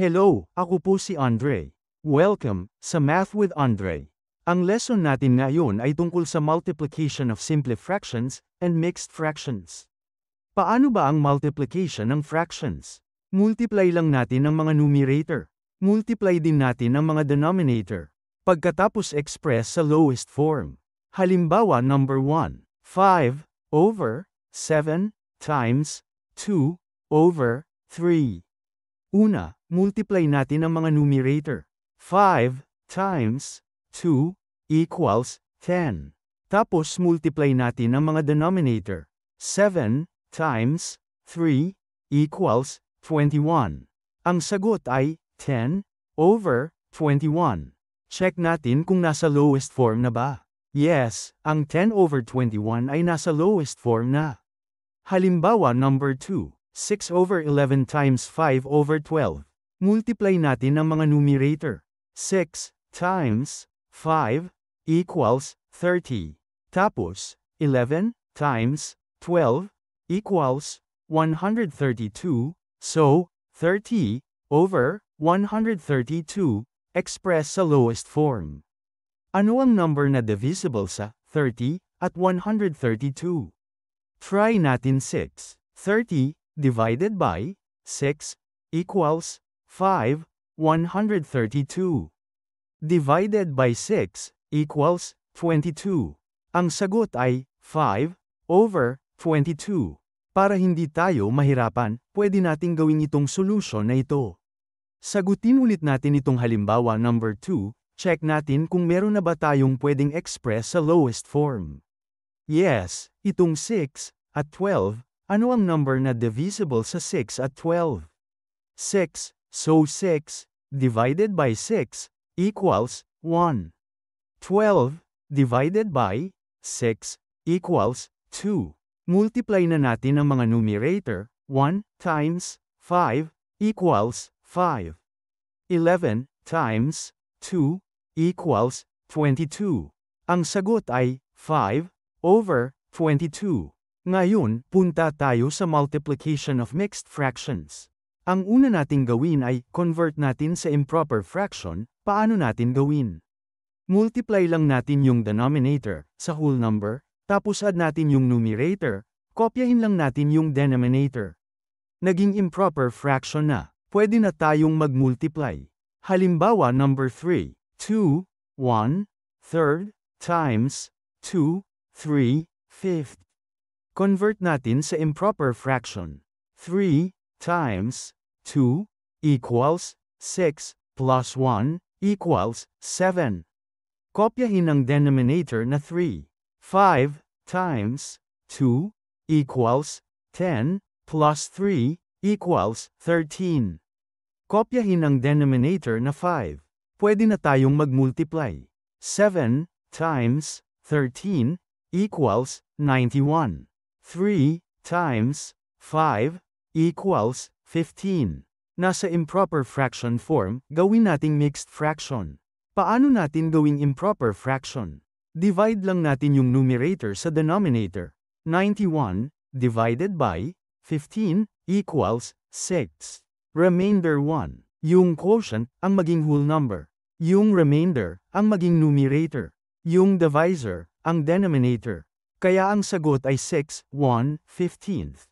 Hello, ako po si Andre. Welcome sa Math with Andre. Ang lesson natin ngayon ay tungkol sa multiplication of simple fractions and mixed fractions. Paano ba ang multiplication ng fractions? Multiply lang natin ang mga numerator. Multiply din natin ang mga denominator. Pagkatapos express sa lowest form. Halimbawa number 1, 5 over 7 times 2 over 3. Una, multiply natin ang mga numerator. 5 times 2 equals 10. Tapos multiply natin ang mga denominator. 7 times 3 equals 21. Ang sagot ay 10 over 21. Check natin kung nasa lowest form na ba. Yes, ang 10 over 21 ay nasa lowest form na. Halimbawa number 2, 6 over 11 times 5 over 12. Multiply natin ang mga numerator. 6 times 5 equals 30. Tapos, 11 times 12 equals 132. So, 30 over 132 express sa lowest form. Ano ang number na divisible sa 30 at 132? Try natin 6. 30 divided by 6 equals 5, 132. Divided by 6 equals 22. Ang sagot ay 5 over 22. Para hindi tayo mahirapan, pwede nating gawin itong solution na ito. Sagutin ulit natin itong halimbawa number 2, check natin kung meron na ba tayong pwedeng express sa lowest form. Yes, itong 6 at 12, ano ang number na divisible sa 6 at 12? 6, so 6 divided by 6 equals 1. 12 divided by 6 equals 2. Multiply na natin ang mga numerator. 1 times 5 equals 5. 11 times 2 equals 22. Ang sagot ay 5 over 22. Ngayon, punta tayo sa multiplication of mixed fractions. Ang una nating gawin ay convert natin sa improper fraction. Paano natin gawin? Multiply lang natin yung denominator sa whole number, tapos add natin yung numerator, kopyahin lang natin yung denominator. Naging improper fraction na. Pwede na tayong mag-multiply. Halimbawa number 3, 2, 1, third, times 2, 3, fifth. Convert natin sa improper fraction. 3 times 2 equals 6 plus 1 equals 7. Kopyahin ang denominator na 3. 5 times 2 equals 10 plus 3 equals 13. Kopyahin ang denominator na 5. Pwede na tayong mag-multiply. 7 times 13 equals 91. 3 times 5 equals 15. Nasa improper fraction form, gawin nating mixed fraction. Paano natin gawing improper fraction? Divide lang natin yung numerator sa denominator. 91 divided by 15 equals 6. Remainder 1. Yung quotient ang maging whole number. Yung remainder ang maging numerator. Yung divisor ang denominator. Kaya ang sagot ay 6, 1/15.